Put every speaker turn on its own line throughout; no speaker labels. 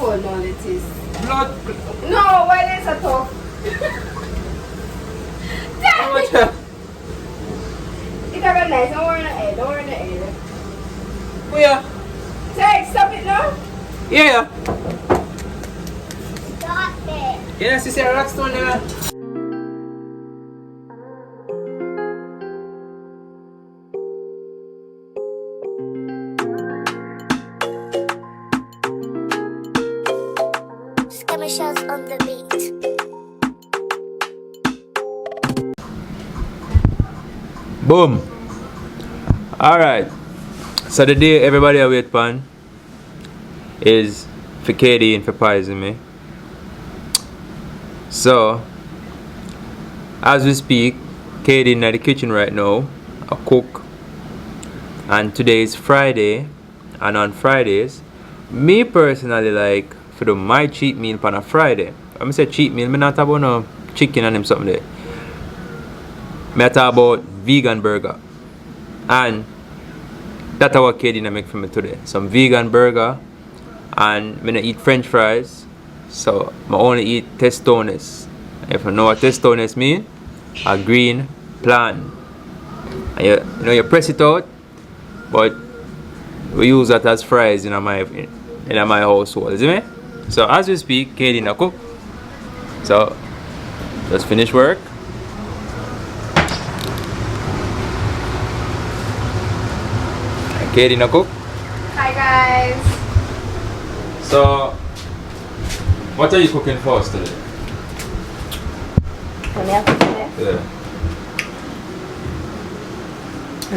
Oh no, lettuce.
Blood.
No, why is it tough?
How much?
It's got nice. Don't worry the egg. Don't worry the egg.
Oh yeah.
Take, stop it now.
Yeah.
Stop it.
Yeah, she said rock stone there.
Shots on the beat.
Boom. Alright. So the day everybody I wait upon is for Kadeen for poison me. So as we speak, Kadeen in the kitchen right now, I cook. And today is Friday, and on Fridays, me personally like for do my cheat meal on a Friday. I'm say cheat meal, me not talk about no chicken and them something there. Me talk about vegan burger. And that's what Kadeen make for me today. Some vegan burger, and me not eat French fries. So I only eat testones. If you know what testones mean, a green plant. And you know you press it out, but we use that as fries in my household, isn't it? So as we speak, Kadeen a cook. So just finish work. And Kadeen a cook.
Hi guys.
So what are you cooking for us today? Yeah.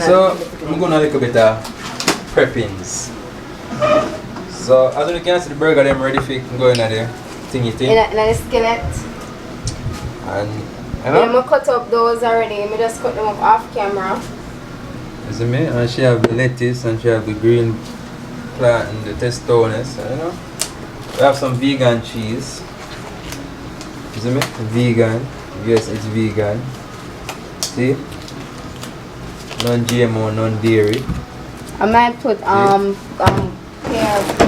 So I'm gonna a little bit of preppings. So as you can see, the burger them ready for go in there, thingy thing.
In the skillet.
And
I'm gonna cut up those already. I just cut them up off camera.
you see me? And she have the lettuce and she have the green plant and the testones, you know. We have some vegan cheese. You see me? Vegan. Yes, it's vegan. See? Non-GMO, non-dairy.
I might put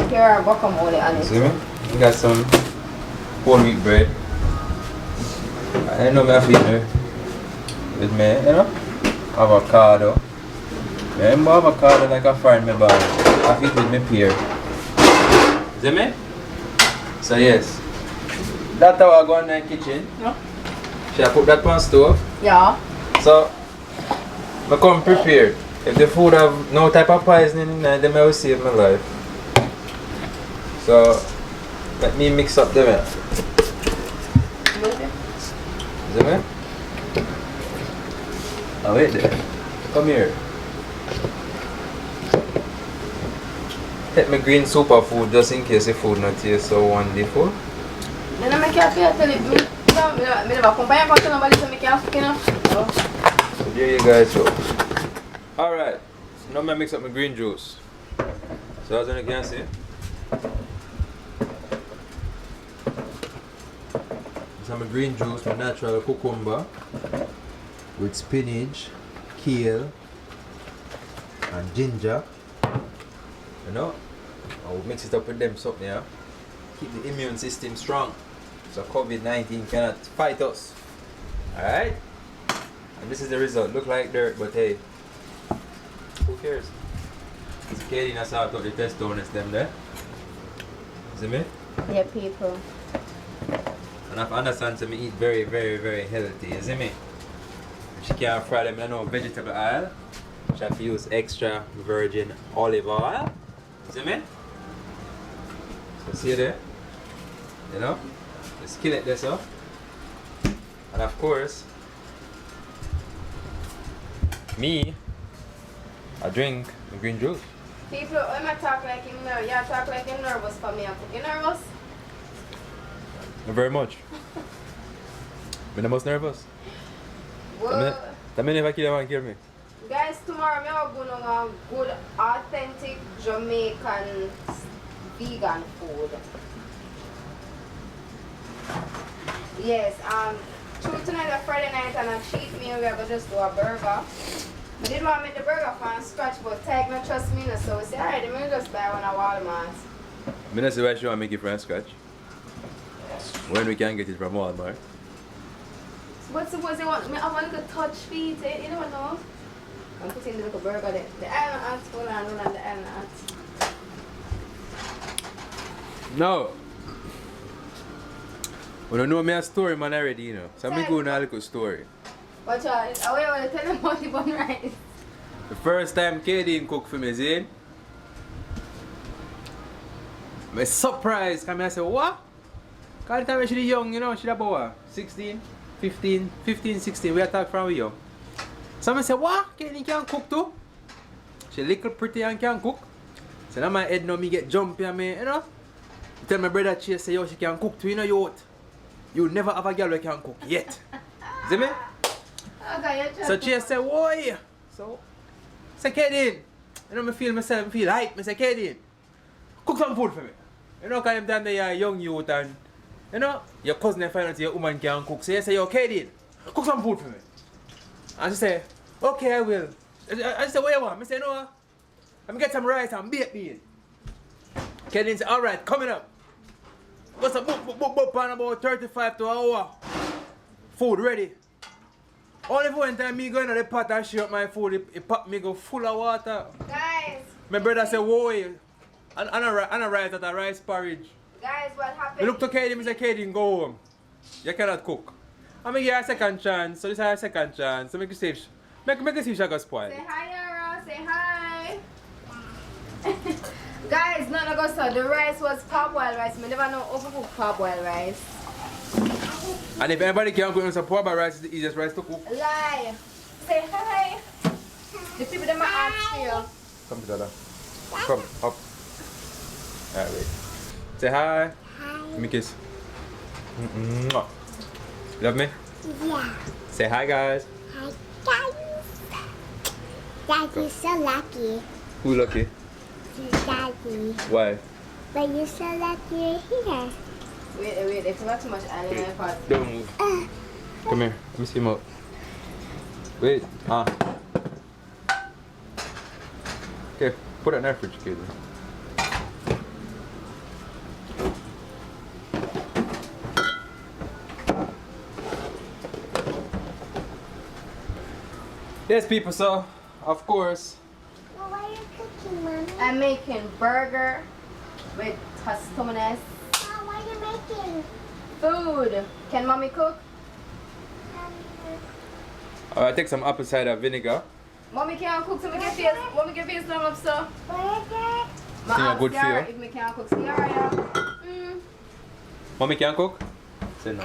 pear guacamole on it.
See me? We got some whole wheat bread. I know me have eaten with me, you know? Avocado. Remember avocado like a friend me buy. I eat with me pear. See me? So yes. That's how I go in the kitchen. No? Should I put that on stove?
Yeah.
So I come prepared. If the food have no type of poisoning in it, then I will save my life. So let me mix up the milk. Is it me? Oh wait there. Come here. Take my green superfood just in case the food not taste so wonderful.
Then I make you feel tell it. I never accompany you to nobody to make you cook enough.
So there you guys go. Alright. So now I mix up my green juice. So as you can see. Some green juice, my natural cucumber with spinach, kale and ginger. You know, I will mix it up with them something, yeah. Keep the immune system strong so COVID-19 cannot fight us. Alright? And this is the result. Look like dirt, but hey, who cares? It's Kadeen has out the testones them there. See me?
Yeah, people.
And I understand to me eat very, very, very healthy, you see me? She can't fry them in no vegetable oil. She have to use extra virgin olive oil. See me? So see there? You know? The skillet there, so. And of course, me, I drink the green juice.
People, when I talk like him, you talk like you're nervous for me. You nervous?
Very much. I'm the most nervous.
Well,
That means if I kill one, kill me.
guys, tomorrow we are going to have good, authentic Jamaican vegan food. Yes, through tonight, a Friday night, and a cheat meal, we are going to just do a burger. We didn't want to make the burger from scratch, but Tag not trust me, so we say, alright, let me just buy one at Walmart.
I don't see why she want to make it from scratch. When we can get it from Walmart.
But suppose you want me, I want to touch feet, eh? You don't know. I'm putting the little burger there. The island ants, hold on, the island ants.
No. We don't know me a story man already, you know. So I'm going to a little story.
Watch out, I want to tell them about the bun rice.
The first time Kadeen cooked for me, see? I'm surprised. I said, what? Because the time when she was young, you know, she was about 16, 15, 16. We attacked from we young. So I said, what? Kadeen can cook too? She little pretty and can cook. So now my head now me get jumpy and me, you know. Tell my brother she say, yo, she can cook too, you know, you never have a girl who can cook yet. See me?
Okay,
So she said, why? So, say Kadeen, you know, I feel myself, I feel hype. I say, Kadeen, cook some food for me. You know, because them they are young youth and, you know, your cousin find out your woman can cook. So you say, yo, Kadeen, cook some food for me. And she say, okay, I will. I say, what you want? I say, no, I'm get some rice and baked beans. Kadeen say, alright, coming up. What's up, boop, on about 35 to an hour. Food ready. Only for one time me go in the pot and share up my food, it pot me go full of water.
Guys.
My brother say, whoa, and I rice at a rice porridge.
Guys, what happened?
I look to Kadeen, I say, Kadeen, go home. You cannot cook. I make you a second chance, so this is a second chance. So make you see if she got spoiled.
Say hi, Yara. Say hi. Guys, none of us saw the rice was parboiled rice. I never know overcooked parboiled rice.
And if anybody can cook some pork rice, it's the easiest rice to cook.
Lie. Say hi. The people that might ask for you.
Come together. Come, up. Alright, wait. Say hi.
Hi.
Give me a kiss. Mwah. Love me?
Yeah.
Say hi, guys.
Hi, guys. Daddy's so lucky.
Who lucky?
Daddy.
Why?
But you're so lucky you're here.
Wait, there's not too much oil in my pot.
Don't move. Come here. Let me see him out. Wait. Okay, put it in that fridge, Kadeen. Yes, people, so, of course.
Well, what are you cooking, Mommy?
I'm making burger with tostones.
Oh, what are you making?
Food. Can mommy cook?
I take some apple cider vinegar.
Mommy can't cook, so me get face. Mommy get face down up, so.
Burger?
Ma
Think
ask
good for
Yara
you?
if me can't cook. See Yara, yeah.
Mommy can cook? Say no.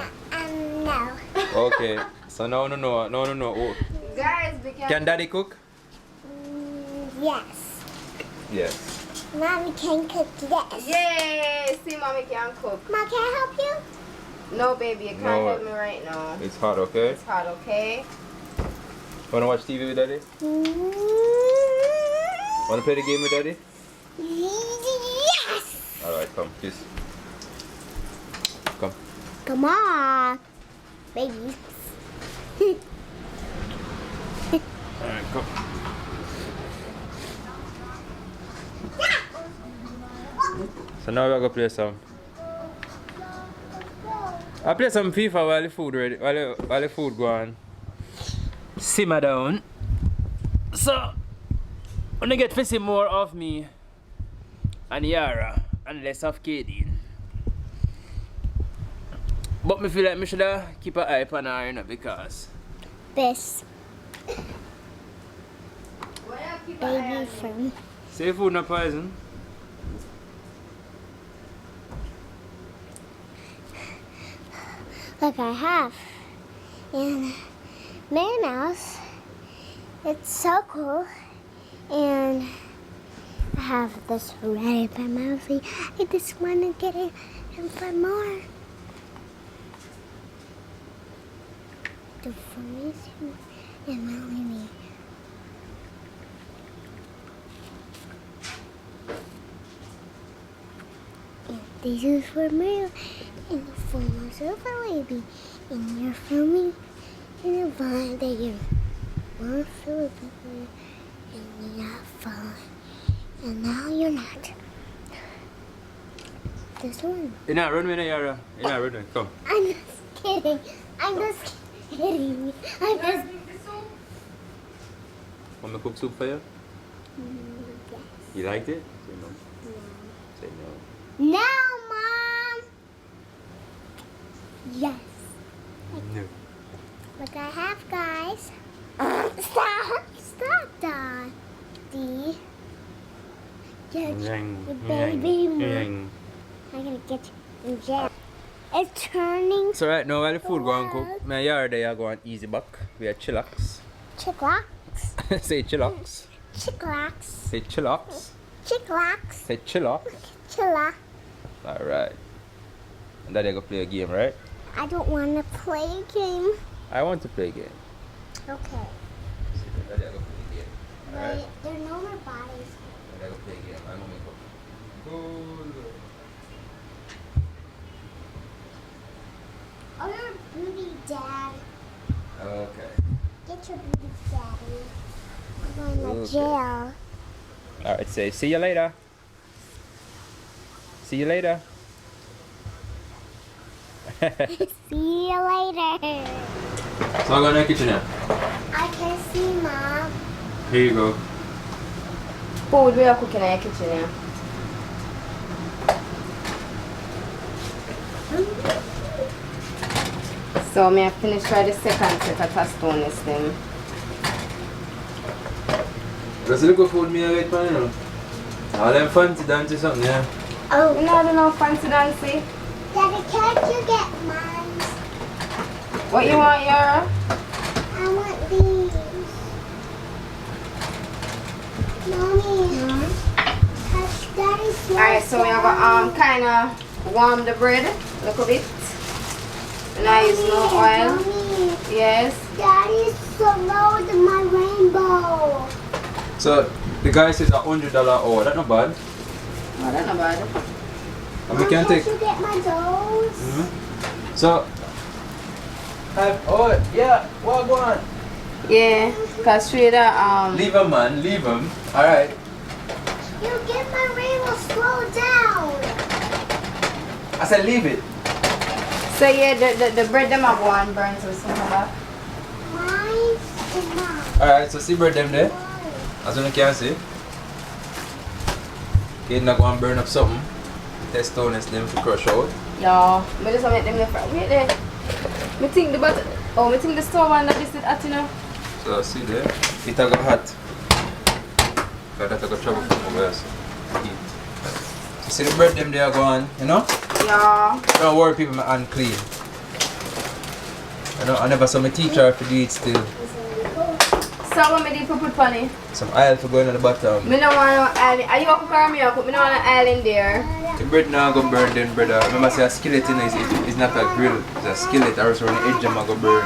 No.
Okay. So no. Oh.
Guys, we
Can daddy cook?
Yes.
Yes.
Mommy can cook this.
Yay! See, mommy can cook.
Mom, can I help you?
No, baby, you can't
No.
help me right now.
It's hot, okay?
It's hot, okay?
Wanna watch TV with daddy? Wanna play the game with daddy?
Yes.
Alright, come, kiss. Come.
Come on, baby.
Alright, come. So now we're gonna play some. I play some FIFA while the food ready, while the food go on. Simmer down. So when I get to see more of me and Yara and less of Kadeen. But me feel like I should keep an eye on her, you know, because
This
Why you keep an eye
baby
on me?
from
say food not poison.
look I have and Minnie Mouse. It's so cool, and I have this ready by Mousy. I just want to get it and for more. The formation and Melanie. And this is for Mario in the form of Super Baby. And you're filming in a vine that you're more Super Baby and you're not falling. And now you're not. This one.
You're not running away, Yara. You're not running. Come.
I'm just kidding. I'm just kidding. I'm just.
Want me to cook soup for you?
Yes.
You liked it? Say no.
No.
Say no.
No, Mom. Yes.
No.
Look, I have, guys. Stop. Stop, Daddy. You're the baby moon. I'm gonna get you in jail. It's turning.
So right now while the food go and cook, my yard there go on easy back. We are chillax.
Chicklax.
Say chillax.
Chicklax.
Say chillax.
Chicklax.
Say chillax.
Chilla.
Alright. And Daddy go play a game, right?
I don't want to play a game.
I want to play a game.
Okay.
Daddy go play a game. Alright?
There are no more bodies.
Daddy go play a game. I'm gonna make up. Cool.
Oh, your booty, Dad.
Okay.
Get your booty, Daddy. We're going to
Okay.
jail.
Alright, say see you later. See you later.
See you later.
So I'm going to the kitchen now.
I can see, Mom.
Here you go.
Food we are cooking in the kitchen here. So me I finish try the second set of tostones them.
That's a little food me I get for you know. All them fancy dancy something, yeah.
Oh,
You know I don't know fancy dancy.
Daddy, can't you get mine?
What you want, Yara?
I want these. Mommy, touch Daddy's
Alright, so we are gonna kinda warm the bread a little bit. And I use no oil.
Mommy,
Yes.
Daddy's so low than my rainbow.
So the guy says $100 hour. That's not bad.
Oh, that's not bad.
And we can
Can't
take.
you get my those?
So. Oh yeah. What go on?
Yeah, cause straight
Leave him, man. Leave him. All right.
You get my rainbow, slow down.
I said leave it.
so yeah, the bread them have one burn so some of that.
Mine is mine.
All right. So see bread them there. As you can see. Okay, now go and burn up something. Test stones them to crush out.
Yeah, I just want to make them there. Wait there. Me think the butter. Oh, me think the stove one that is it hot, you know.
So see there. It a go hot. Cause that a go trouble from over here. So heat. So see the bread them there go on, you know.
Yeah.
Don't worry, people, my hand clean. I never saw my teacher if you do it still.
So what me did for put funny?
Some oil for going on the bottom.
Me don't want no oil. Are you cook or me cook? Me don't want no oil in there.
The bread now go burn then, brother. Remember, say a skillet in it, it's not a grill. It's a skillet, or else on the edge of go burn.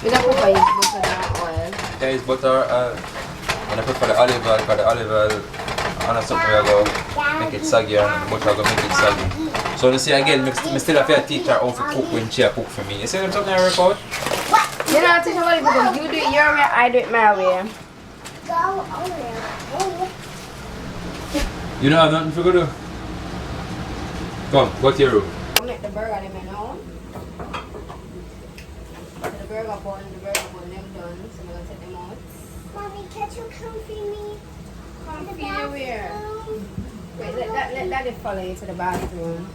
Me don't cook for use butter and oil.
There is butter, and I put for the olive oil, because the olive oil, and something I go make it soggy, and the butter go make it soggy. So you see again, me still have to teach her how to cook when she cook for me. You see what I'm talking about?
You know, teach nobody because you do it your way, I do it my way.
Go over there.
You don't have nothing for do? Come, go to your room.
I make the burger them know. The burger bun them done, so I'm gonna take them out.
Mommy, can't you come feed me?
Come
in the
feel you where?
bathroom?
Wait, let daddy follow you to the bathroom.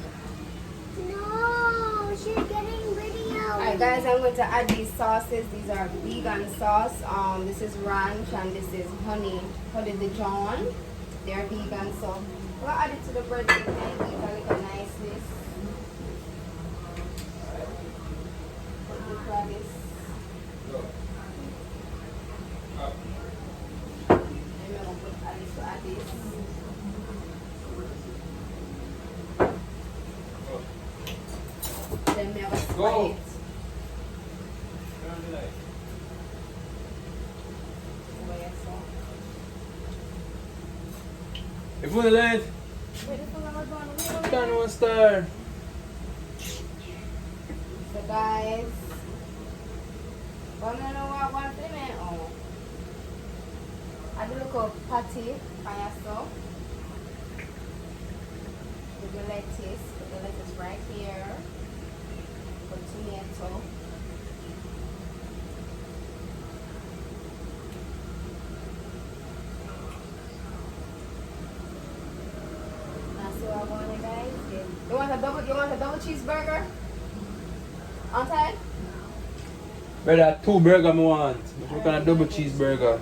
No, she's getting video.
Alright guys, I'm going to add these sauces. These are vegan sauce. This is ranch and this is honey Dijon. They are vegan, so we'll add it to the bread and give it a little niceness. Try this. And I'm going to put Alice to add this. Then we have a Sprite.
If you land, turn one star.
So guys, wanna know what one thing? Oh, I do look up patty on your stuff. lettuce. Put the lettuce right here. Put tomato. That's what I wanted, guys. You want a double cheeseburger? On time?
Brother, 2 burger I want. What kind of double cheeseburger?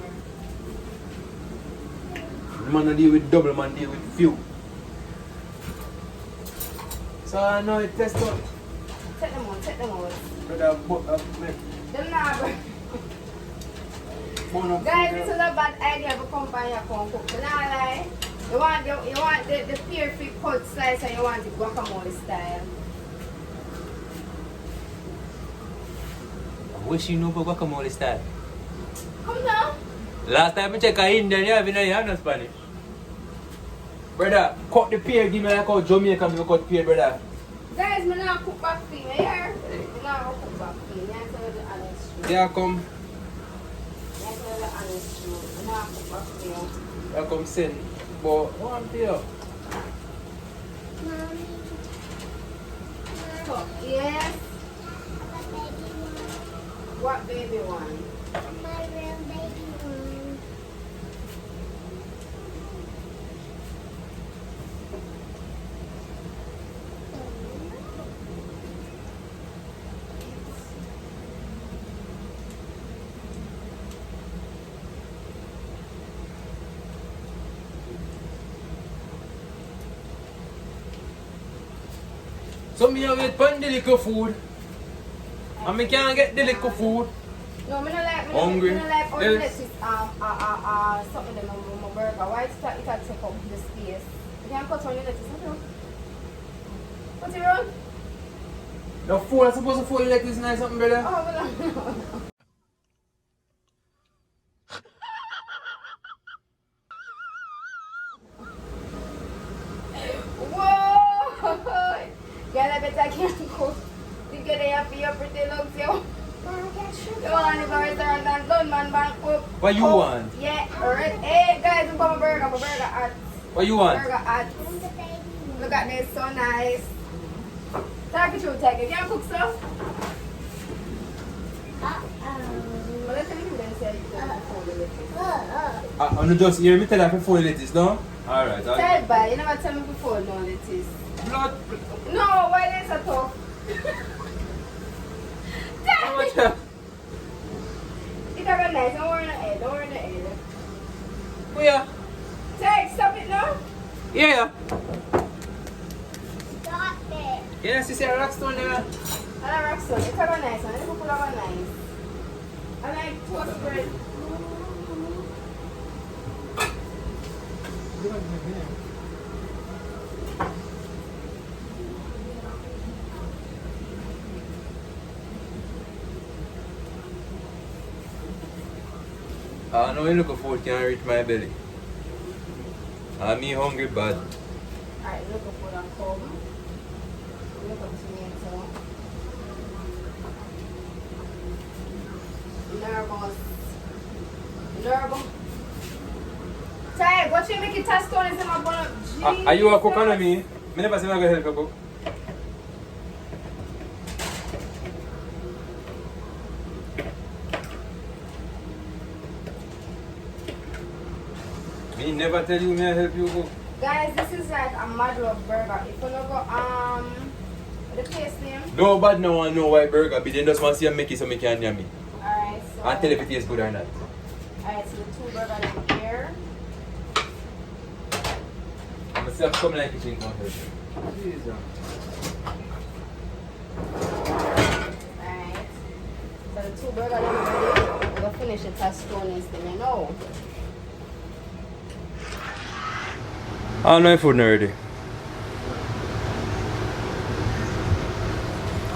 The man don't deal with double, man deal with few. So I know it test out.
Take them out.
Brother,
Them nah, bro. Guys, this is a bad idea to come by your phone cook. You know, like, you want the pear free cut slice and you want the guacamole style.
I wish you knew about guacamole style.
Come now.
Last time I checked Indian, you have no Spanish. Brother, cut the pear, give me like how Jamaican people cut pear, brother.
Guys, I'm not cook back for you, here. I'm not cook back for you. I'm tell you the honest truth.
Yeah, come.
I'm tell you the honest truth. I'm not cook back for you.
Yeah, come send. But one here.
Mommy.
So, yes. What baby one?
My real baby one.
So me have wait for the little food. And me can't get the little food.
No, I don't like.
Hungry?
I don't like all
Yes.
lettuce. Something in my burger. Why it take up the space? You can cut on the lettuce. What's it wrong?
The food I'm supposed to fold like this nice something, brother.
Oh, well, whoa! Girl, I bet I can't cook. You get it for your pretty looks, yo. You want to go restaurant and done, man, bank cook.
What you want?
Yeah, alright. Hey, guys, I'm my burger at.
What you want?
Burger at. Look at this, so nice. Take it through, take it. You can cook stuff? Well, let's see them say you can fold the lettuce.
I'm just hear me tell you to fold lettuce, no? Alright.
Tell by, you never tell me before, no lettuce.
Blood.
No, why is it tough?
How much?
It's got nice, don't worry the head, don't worry the head.
Oh yeah.
Take, stop it now.
Yeah.
Stop it.
Yeah, she said rock stone there.
I like rock stone, it's got nice, and it's full of nice. I like toast bread.
I know you look food can't reach my belly. I'm me hungry bad.
Alright, look up for that come. Look up tomato. Nervous. Tay, what you make it toast on is in my bun.
Are you a cook on me? Me never say I'm gonna help you cook. Me never tell you me I help you cook.
Guys, this is like a mad love burger. If you don't go the place name.
No bad no one know why burger, but they just want to see you make it so me can yummy.
Alright, so
And tell if it tastes good or not.
alright, so the 2 burger in here.
I'm gonna see I'm coming like kitchen come here. Jesus.
Alright. So the 2 burger in ready. We're gonna finish the tostones then you know.
I don't know if food already.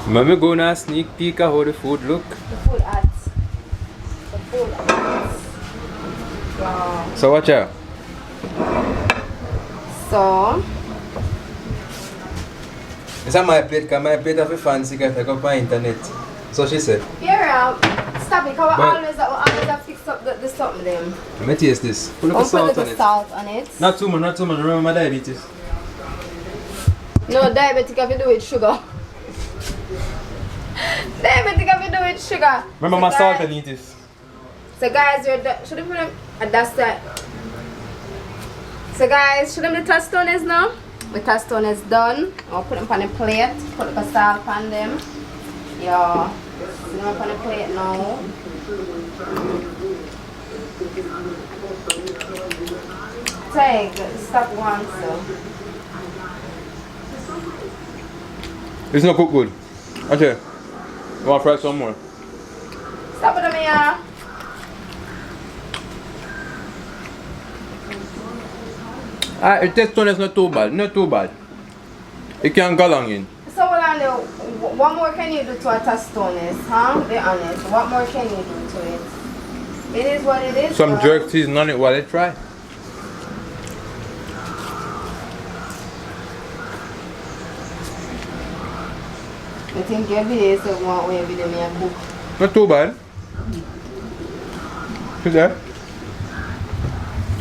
Mama go na sneak peek at how the food look.
The food at. The food at. Wow.
So watch out.
So
This is my plate because my plate of a fancy guy take up my internet. So she said.
here stop it, because we
But-
always have fixed up the stuff with them.
Let me taste this. Put a
We'll
little
put a
salt on
little
it.
salt on it.
Not too much, not too much. Remember my diabetes.
No, diabetic have to do with sugar. Diabetic have to do with sugar.
Remember my salt and eat this.
So guys, should I put them that's that. So guys, show them the tostones now. The tostone is done. I'll put them on a plate. Put the salt on them. Yeah. Put them on a plate now. Take, stop once.
It's not cooked good. Okay. You want to fry some more?
Stop with them here.
The testone is not too bad. Not too bad. It can go along in.
So what more can you do to a tostones? Huh? Be honest. What more can you do to it? It is what it is.
Some jerk season on it while it try.
I think every day so one way every day me a cook.
Not too bad. See that?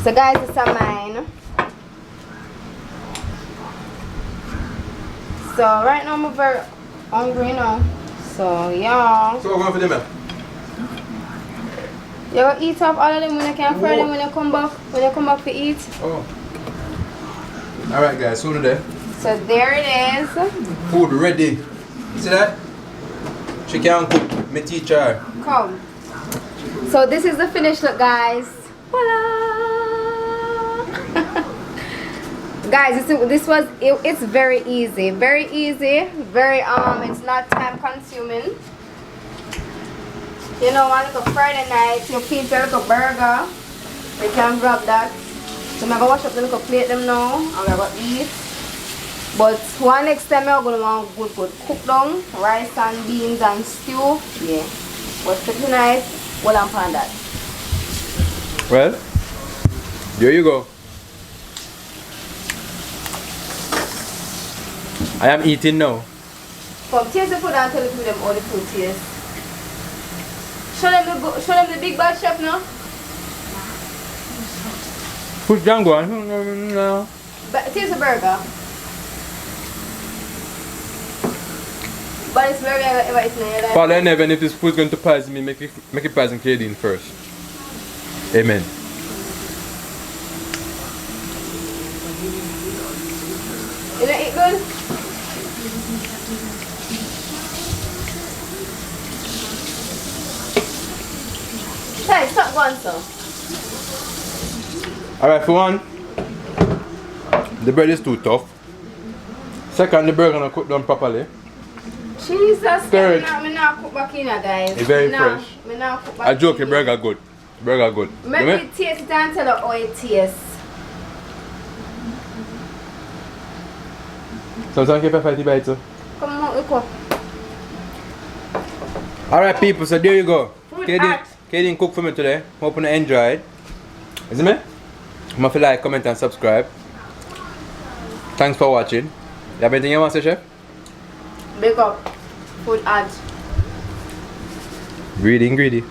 So guys, it's a mine. So right now I'm very hungry now. So yeah.
So we're going for them.
You go eat up all of them when you can fry them when you come back to eat.
Oh. Alright guys, so today.
So there it is.
Food ready. See that? She can cook. Me teach her.
Come. So this is the finished look, guys. Voila! Guys, it's very easy. Very easy. Very it's not time consuming. You know, on like a Friday night, you feel a little burger. You can grab that. So I'm gonna wash up the little plate them now. I'm gonna eat. But one next time I'm gonna want good cook down rice and beans and stew. Yeah. But for tonight, well I'm on that.
Well, there you go. I am eating now.
Come taste the food and tell them all the food taste. Show them the big bad chef now.
Push Django on. No.
But taste the burger. But it's very ever it's in your life.
Father, never, if this food's going to poison me, make it poison Kadeen first. Amen.
You know it good? Hey, stop going so.
Alright, for one, the bread is too tough. Second, the burger not cooked done properly.
Jesus,
Third,
I'm not cook back in guys.
it's very fresh. I joke, the burger good. Burger good.
Make me taste it and tell you how it tastes.
Sometimes you can fight the bite too.
Come on, look up.
Alright people, so there you go.
Food art.
Kadeen cooked for me today. Hope you enjoyed. Is it me? I'm gonna like, comment and subscribe. Thanks for watching. You have anything you want to say, chef?
Big up. Food ads.
Greedy and greedy.